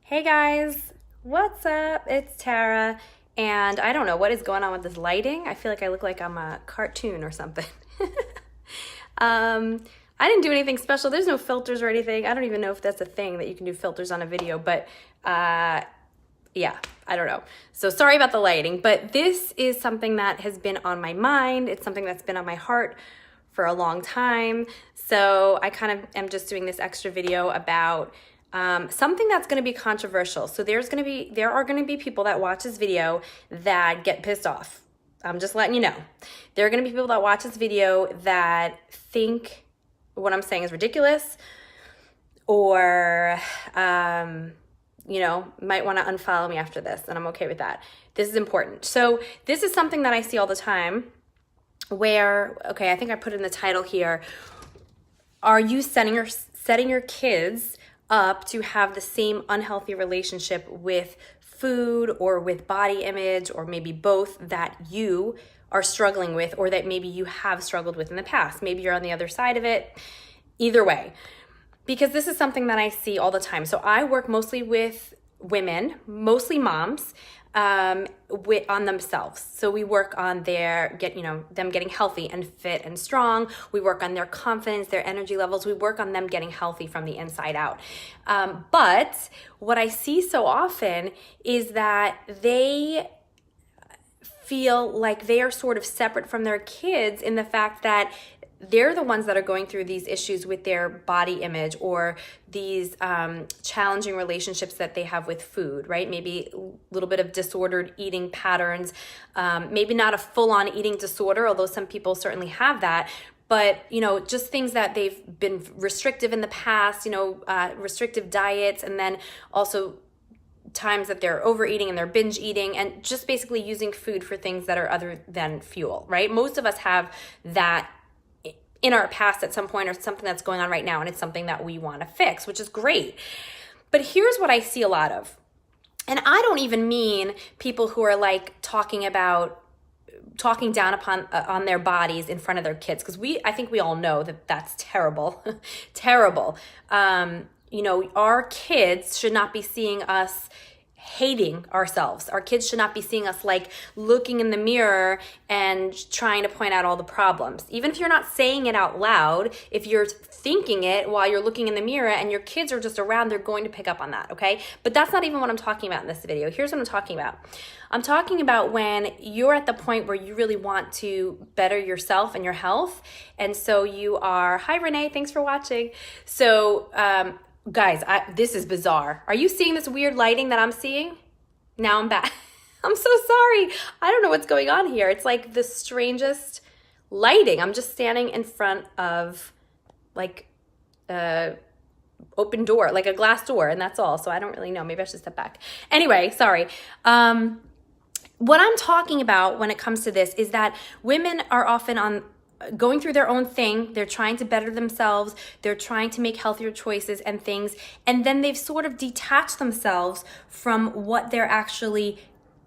Hey guys, what's up? It's Tara, and I don't know what is going on with this lighting. I feel like I look like I'm a cartoon or something. I didn't do anything special. There's no filters or anything. I don't even know if that's a thing that you can do filters on a video, but yeah, I don't know. So sorry about the lighting, but this is something that has been on my mind. It's something that's been on my heart for a long time. So I kind of am just doing this extra video about something that's going to be controversial. So there are going to be people that watch this video that get pissed off. I'm just letting you know. There are going to be people that watch this video that think what I'm saying is ridiculous, or might want to unfollow me after this, and I'm okay with that. This is important. So this is something that I see all the time where, okay, I think I put in the title here. Are you setting your kids up to have the same unhealthy relationship with food or with body image, or maybe both, that you are struggling with, or that maybe you have struggled with in the past? Maybe you're on the other side of it. Either way, because this is something that I see all the time. So I work mostly with women, mostly moms, on themselves. So we work on them getting healthy and fit and strong. We work on their confidence, their energy levels. We work on them getting healthy from the inside out. But what I see so often is that they feel like they are sort of separate from their kids, in the fact that they're the ones that are going through these issues with their body image, or these challenging relationships that they have with food, right? Maybe a little bit of disordered eating patterns, maybe not a full-on eating disorder, although some people certainly have that, but just things that they've been restrictive in the past, restrictive diets, and then also times that they're overeating and they're binge eating, and just basically using food for things that are other than fuel, right? Most of us have that in our past at some point, or something that's going on right now, and it's something that we want to fix, which is great. But here's what I see a lot of. And I don't even mean people who are like talking down upon on their bodies in front of their kids, because I think we all know that that's terrible. Terrible. Our kids should not be seeing us hating ourselves. Our kids should not be seeing us like looking in the mirror and trying to point out all the problems. Even if you're not saying it out loud, if you're thinking it while you're looking in the mirror and your kids are just around, they're going to pick up on that, okay? But that's not even what I'm talking about in this video. Here's what I'm talking about. I'm talking about when you're at the point where you really want to better yourself and your health. And so you are, hi Renee, thanks for watching. So, guys, this is bizarre. Are you seeing this weird lighting that I'm seeing? Now I'm back. I'm so sorry. I don't know what's going on here. It's like the strangest lighting. I'm just standing in front of like a open door, like a glass door, and that's all. So I don't really know. Maybe I should step back. Anyway, sorry. What I'm talking about when it comes to this is that women are often going through their own thing. They're trying to better themselves. They're trying to make healthier choices and things. And then they've sort of detached themselves from what they're actually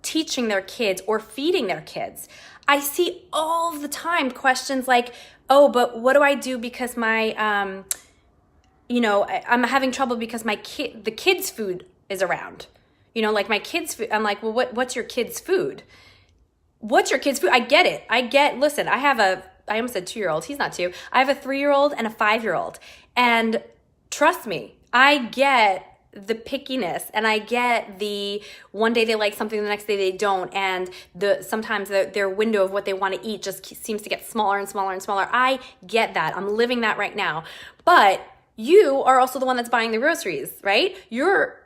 teaching their kids or feeding their kids. I see all the time questions like, oh, but what do I do because my, I'm having trouble because the kids' food is around. Like my kids' food. I'm like, well, what's your kids' food? What's your kids' food? I get it. Listen, I almost said 2-year-old. He's not 2. I have a 3-year-old and a 5-year-old. And trust me, I get the pickiness, and I get the one day they like something, the next day they don't. And sometimes their window of what they want to eat just seems to get smaller and smaller and smaller. I get that. I'm living that right now. But you are also the one that's buying the groceries, right? Your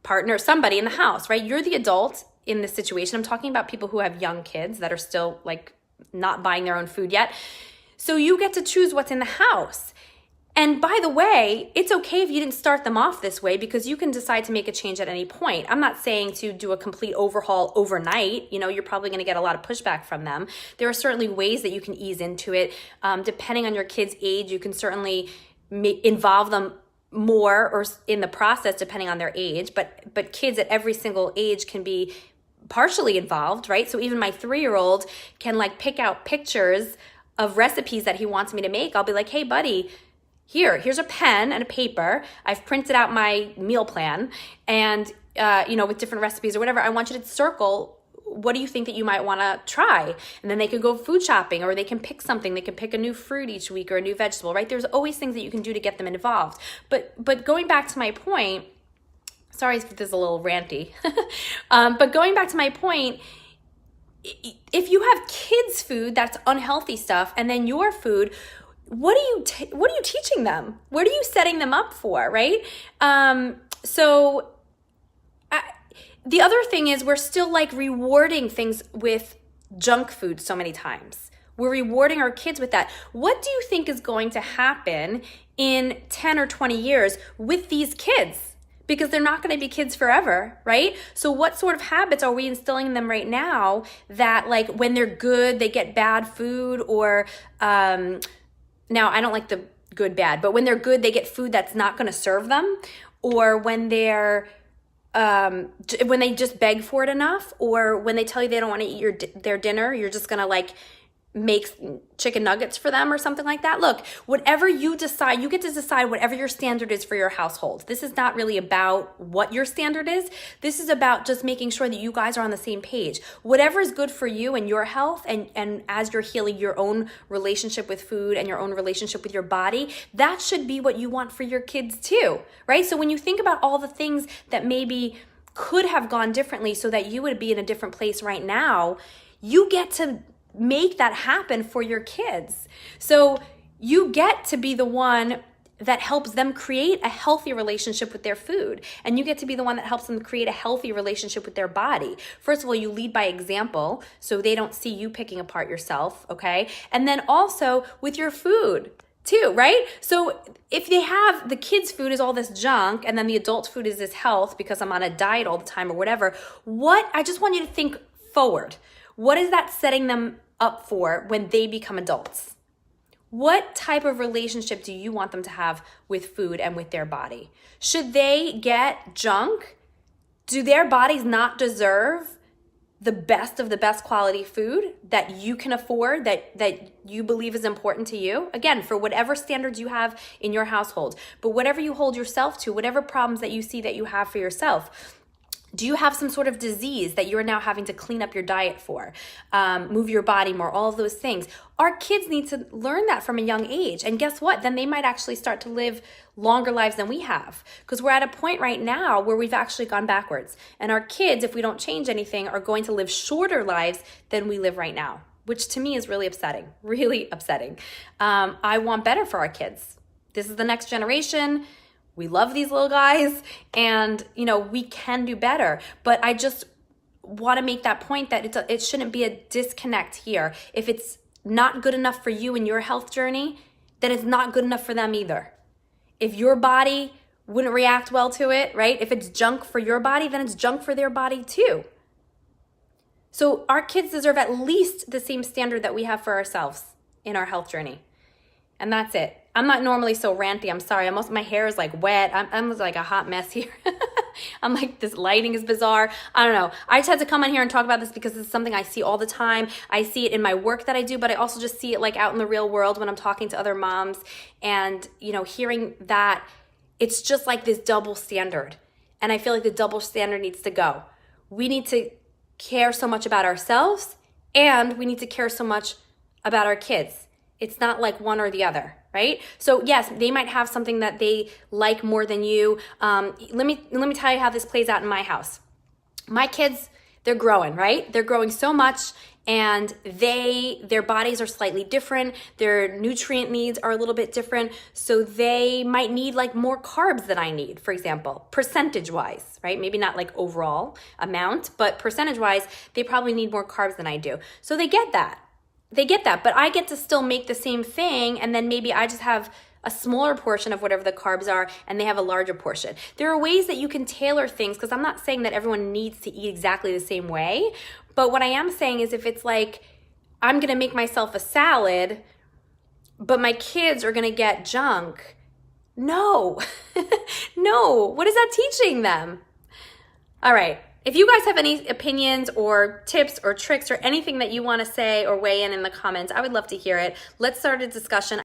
partner, somebody in the house, right? You're the adult in this situation. I'm talking about people who have young kids that are still like not buying their own food yet. So you get to choose what's in the house. And by the way, it's okay if you didn't start them off this way, because you can decide to make a change at any point. I'm not saying to do a complete overhaul overnight. You're probably going to get a lot of pushback from them. There are certainly ways that you can ease into it. Depending on your kid's age, you can certainly involve them more or in the process, depending on their age. But kids at every single age can be partially involved, right? So even my 3-year-old can like pick out pictures of recipes that he wants me to make. I'll be like, hey buddy, here's a pen and a paper. I've printed out my meal plan and, with different recipes or whatever. I want you to circle, what do you think that you might want to try? And then they can go food shopping, or they can pick something. They can pick a new fruit each week or a new vegetable, right? There's always things that you can do to get them involved. But going back to my point, sorry if this is a little ranty, but going back to my point, if you have kids' food that's unhealthy stuff, and then your food, what are you teaching them? What are you setting them up for, right? The other thing is, we're still like rewarding things with junk food so many times. We're rewarding our kids with that. What do you think is going to happen in 10 or 20 years with these kids? Because they're not going to be kids forever, right? So what sort of habits are we instilling in them right now that, like, when they're good, they get bad food, or now I don't like the good, bad, but when they're good, they get food that's not going to serve them, or when they're when they just beg for it enough, or when they tell you they don't want to eat their dinner, you're just going to like make chicken nuggets for them or something like that. Look, whatever you decide, you get to decide whatever your standard is for your household. This is not really about what your standard is. This is about just making sure that you guys are on the same page. Whatever is good for you and your health, and as you're healing your own relationship with food and your own relationship with your body, that should be what you want for your kids too, right? So when you think about all the things that maybe could have gone differently so that you would be in a different place right now, you get to make that happen for your kids. So you get to be the one that helps them create a healthy relationship with their food. And you get to be the one that helps them create a healthy relationship with their body. First of all, you lead by example, so they don't see you picking apart yourself, okay? And then also with your food too, right? So if they have, the kids' food is all this junk, and then the adult food is this health because I'm on a diet all the time or whatever, I just want you to think forward. What is that setting them up for when they become adults? What type of relationship do you want them to have with food and with their body? Should they get junk? Do their bodies not deserve the best of the best quality food that you can afford, that you believe is important to you? Again, for whatever standards you have in your household, but whatever you hold yourself to, whatever problems that you see that you have for yourself. Do you have some sort of disease that you're now having to clean up your diet for, move your body more, all of those things? Our kids need to learn that from a young age. And guess what? Then they might actually start to live longer lives than we have, because we're at a point right now where we've actually gone backwards. And our kids, if we don't change anything, are going to live shorter lives than we live right now, which to me is really upsetting, really upsetting. I want better for our kids. This is the next generation. We love these little guys, and we can do better. But I just want to make that point that it shouldn't be a disconnect here. If it's not good enough for you in your health journey, then it's not good enough for them either. If your body wouldn't react well to it, right? If it's junk for your body, then it's junk for their body too. So our kids deserve at least the same standard that we have for ourselves in our health journey. And that's it. I'm not normally so ranty. I'm sorry. My hair is like wet. I'm like a hot mess here. I'm like, this lighting is bizarre. I don't know. I just had to come in here and talk about this because it's something I see all the time. I see it in my work that I do, but I also just see it like out in the real world when I'm talking to other moms, and hearing that it's just like this double standard. And I feel like the double standard needs to go. We need to care so much about ourselves, and we need to care so much about our kids. It's not like one or the other, right? So yes, they might have something that they like more than you. Let me tell you how this plays out in my house. My kids, they're growing, right? They're growing so much, and their bodies are slightly different. Their nutrient needs are a little bit different. So they might need like more carbs than I need, for example, percentage-wise, right? Maybe not like overall amount, but percentage-wise, they probably need more carbs than I do. So they get that. But I get to still make the same thing, and then maybe I just have a smaller portion of whatever the carbs are, and they have a larger portion. There are ways that you can tailor things, because I'm not saying that everyone needs to eat exactly the same way, but what I am saying is, if it's like, I'm gonna make myself a salad, but my kids are gonna get junk, no, no, what is that teaching them? All right. If you guys have any opinions or tips or tricks or anything that you want to say or weigh in the comments, I would love to hear it. Let's start a discussion.